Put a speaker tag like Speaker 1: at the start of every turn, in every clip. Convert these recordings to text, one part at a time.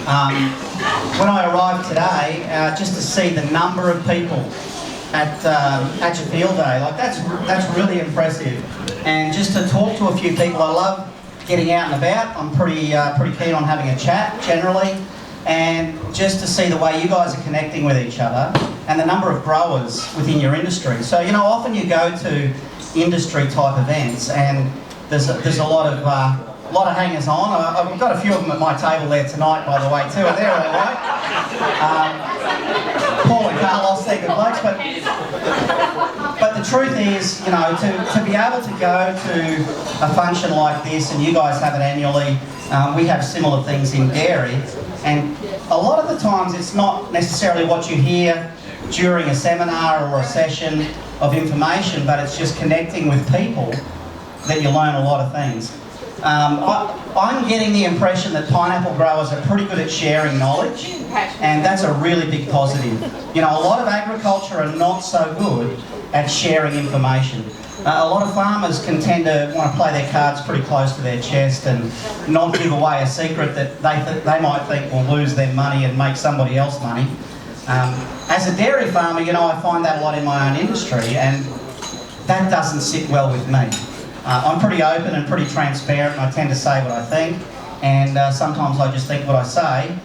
Speaker 1: When I arrived today, just to see the number of people at your field day, like that's really impressive. And just to talk to a few people, I love getting out and about. I'm pretty keen on having a chat generally, and just to see the way you guys are connecting with each other and the number of growers within your industry. So often you go to industry type events and there's a lot of hangers on. I've got a few of them at my table there tonight, by the way, too. They're all right. Paul and Carlos, they're good blokes, but the truth is, to be able to go to a function like this, and you guys have it annually, we have similar things in dairy, and a lot of the times it's not necessarily what you hear during a seminar or a session of information, but it's just connecting with people that you learn a lot of things. I'm getting the impression that pineapple growers are pretty good at sharing knowledge, and that's a really big positive. A lot of agriculture are not so good at sharing information. A lot of farmers can tend to want to play their cards pretty close to their chest and not give away a secret that they might think will lose them money and make somebody else money. As a dairy farmer, I find that a lot in my own industry, and that doesn't sit well with me. I'm pretty open and pretty transparent, and I tend to say what I think, and sometimes I just think what I say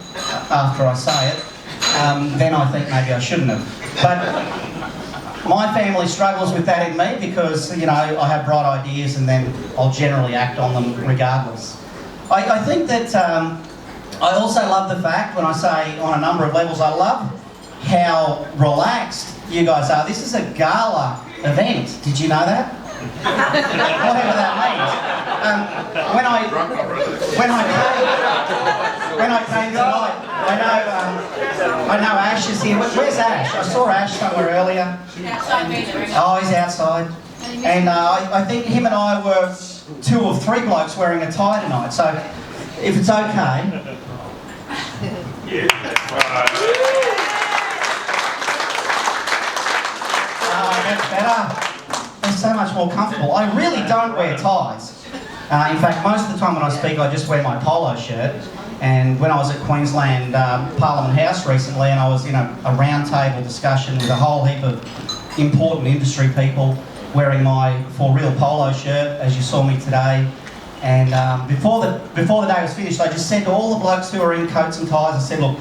Speaker 1: after I say it. Then I think maybe I shouldn't have. But my family struggles with that in me because, I have bright ideas and then I'll generally act on them regardless. I think that I also love the fact, when I say on a number of levels, I love how relaxed you guys are. This is a gala event. Did you know that? Whatever that means. When I came tonight, I know Ash is here. Where's Ash? I saw Ash somewhere earlier. Oh, he's outside. And I think him and I were 2 or 3 blokes wearing a tie tonight. So if it's okay. That's better. They're so much more comfortable. I really don't wear ties. In fact, most of the time when I speak, I just wear my polo shirt. And when I was at Queensland Parliament House recently, and I was in a round table discussion with a whole heap of important industry people wearing my For Real polo shirt, as you saw me today. And before the day was finished, I just said to all the blokes who are in coats and ties, I said, look,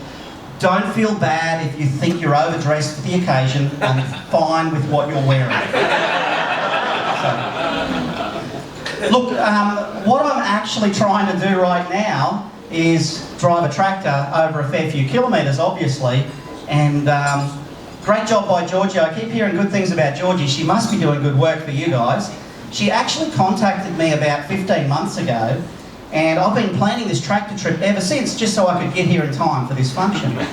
Speaker 1: don't feel bad if you think you're overdressed for the occasion. I'm fine with what you're wearing. Look, what I'm actually trying to do right now is drive a tractor over a fair few kilometres, obviously, and great job by Georgie. I keep hearing good things about Georgie. She must be doing good work for you guys. She actually contacted me about 15 months ago, and I've been planning this tractor trip ever since, just so I could get here in time for this function. No,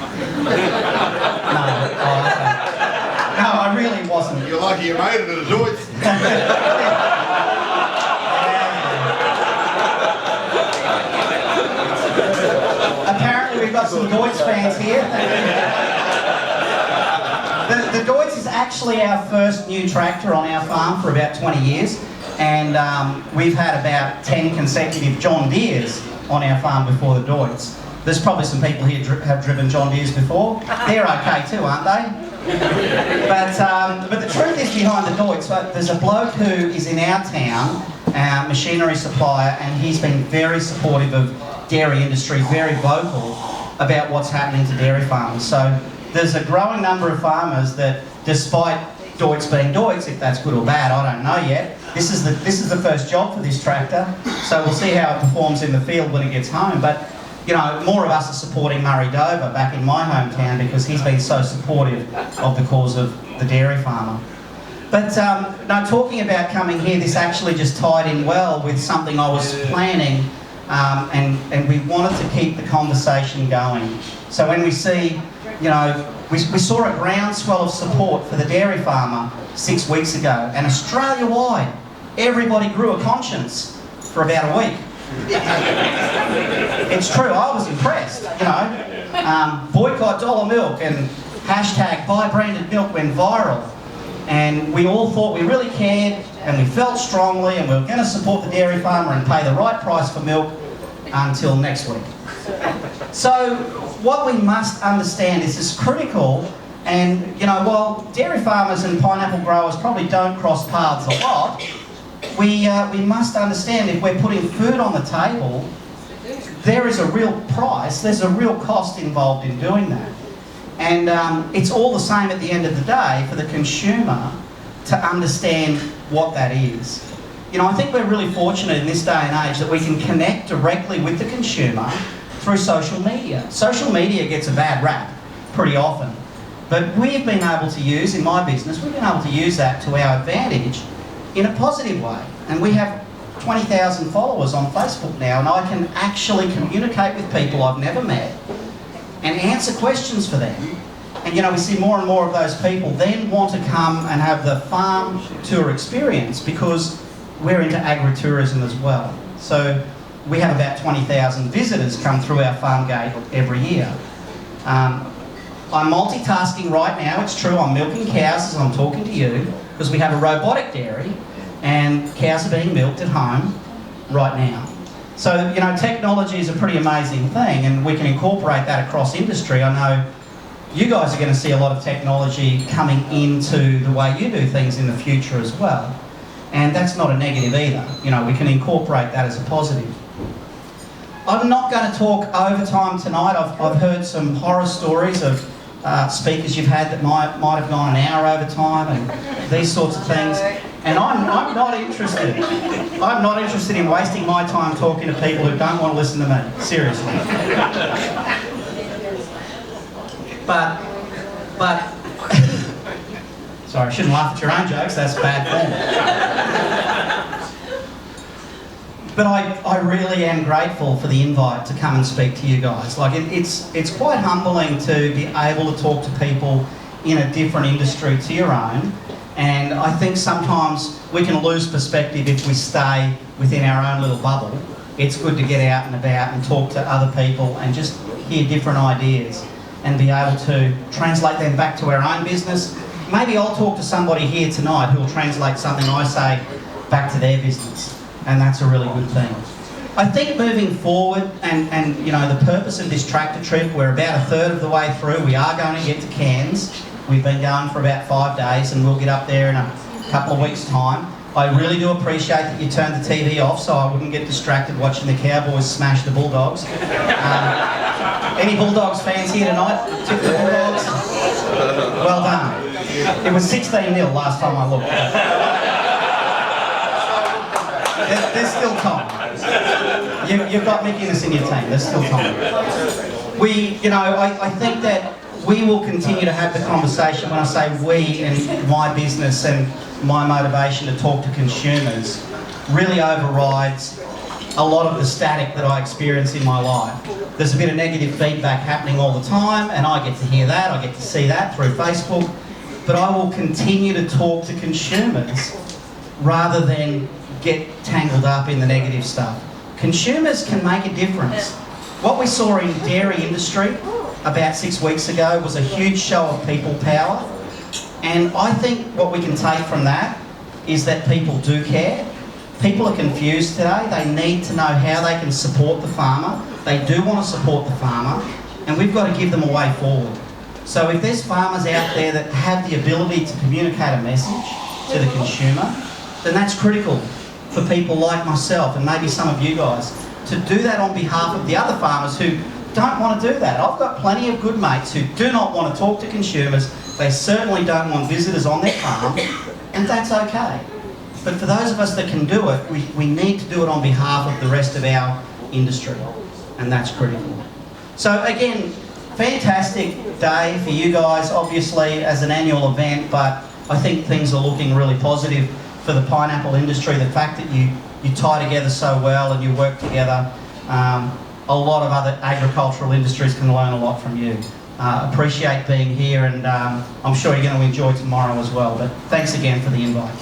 Speaker 1: I really wasn't.
Speaker 2: You're lucky you made it at a Zoids.
Speaker 1: Apparently we've got some Deutz fans here. The Deutz is actually our first new tractor on our farm for about 20 years. And we've had about 10 consecutive John Deeres on our farm before the Deutz. There's probably some people here have driven John Deeres before. They're okay too, aren't they? But the truth is behind the Deutz, there's a bloke who is in our town, our machinery supplier, and he's been very supportive of dairy industry, very vocal about what's happening to dairy farmers. So there's a growing number of farmers that, despite Deutz being Deutz, if that's good or bad, I don't know yet. This is the first job for this tractor, so we'll see how it performs in the field when it gets home. But more of us are supporting Murray Dover back in my hometown because he's been so supportive of the cause of the dairy farmer. But talking about coming here, this actually just tied in well with something I was planning, and we wanted to keep the conversation going. So when we see, we saw a groundswell of support for the dairy farmer 6 weeks ago, and Australia-wide, everybody grew a conscience for about a week. It's true, I was impressed, boycott dollar milk and hashtag buy branded milk went viral, and we all thought we really cared and we felt strongly and we were going to support the dairy farmer and pay the right price for milk until next week. So what we must understand is it's critical, and while dairy farmers and pineapple growers probably don't cross paths a lot, we must understand if we're putting food on the table, there is a real price, there's a real cost involved in doing that. And it's all the same at the end of the day for the consumer to understand what that is. I think we're really fortunate in this day and age that we can connect directly with the consumer through social media. Social media gets a bad rap pretty often, but we've been able to use, in my business, we've been able to use that to our advantage in a positive way. And we have 20,000 followers on Facebook now, and I can actually communicate with people I've never met and answer questions for them. And we see more and more of those people then want to come and have the farm tour experience because we're into agritourism as well. So we have about 20,000 visitors come through our farm gate every year. I'm multitasking right now, it's true, I'm milking cows as I'm talking to you because we have a robotic dairy and cows are being milked at home right now. So, technology is a pretty amazing thing and we can incorporate that across industry. I know you guys are going to see a lot of technology coming into the way you do things in the future as well. And that's not a negative either. We can incorporate that as a positive. I'm not going to talk overtime tonight. I've heard some horror stories of speakers you've had that might have gone an hour over time and these sorts of things. And I'm not interested. I'm not interested in wasting my time talking to people who don't want to listen to me. Seriously. But sorry, I shouldn't laugh at your own jokes, that's bad form. But I really am grateful for the invite to come and speak to you guys. Like it's quite humbling to be able to talk to people in a different industry to your own. And I think sometimes we can lose perspective if we stay within our own little bubble. It's good to get out and about and talk to other people and just hear different ideas and be able to translate them back to our own business. Maybe I'll talk to somebody here tonight who will translate something I say back to their business, and that's a really good thing. I think moving forward, and the purpose of this tractor trip, we're about a third of the way through. We are going to get to Cairns. We've been going for about 5 days, and we'll get up there in a couple of weeks' time. I really do appreciate that you turned the TV off so I wouldn't get distracted watching the Cowboys smash the Bulldogs. Any Bulldogs fans here tonight? Tip the Bulldogs? Well done. It was 16-0 last time I looked. There's still time. You've got Mick Innes in your team. There's still time. I think that we will continue to have the conversation. When I say we and my business and my motivation to talk to consumers really overrides a lot of the static that I experience in my life. There's a bit of negative feedback happening all the time, and I get to hear that, I get to see that through Facebook, but I will continue to talk to consumers rather than get tangled up in the negative stuff. Consumers can make a difference. What we saw in dairy industry about 6 weeks ago was a huge show of people power, and I think what we can take from that is that people do care. People are confused today. They need to know how they can support the farmer. They do want to support the farmer, and we've got to give them a way forward. So if there's farmers out there that have the ability to communicate a message to the consumer, then that's critical for people like myself and maybe some of you guys to do that on behalf of the other farmers who don't want to do that. I've got plenty of good mates who do not want to talk to consumers. They certainly don't want visitors on their farm, and that's okay. But for those of us that can do it, we need to do it on behalf of the rest of our industry, and that's critical. So again, fantastic day for you guys, obviously as an annual event, but I think things are looking really positive for the pineapple industry. The fact that you tie together so well and you work together, a lot of other agricultural industries can learn a lot from you. Appreciate being here, and I'm sure you're going to enjoy tomorrow as well. But thanks again for the invite.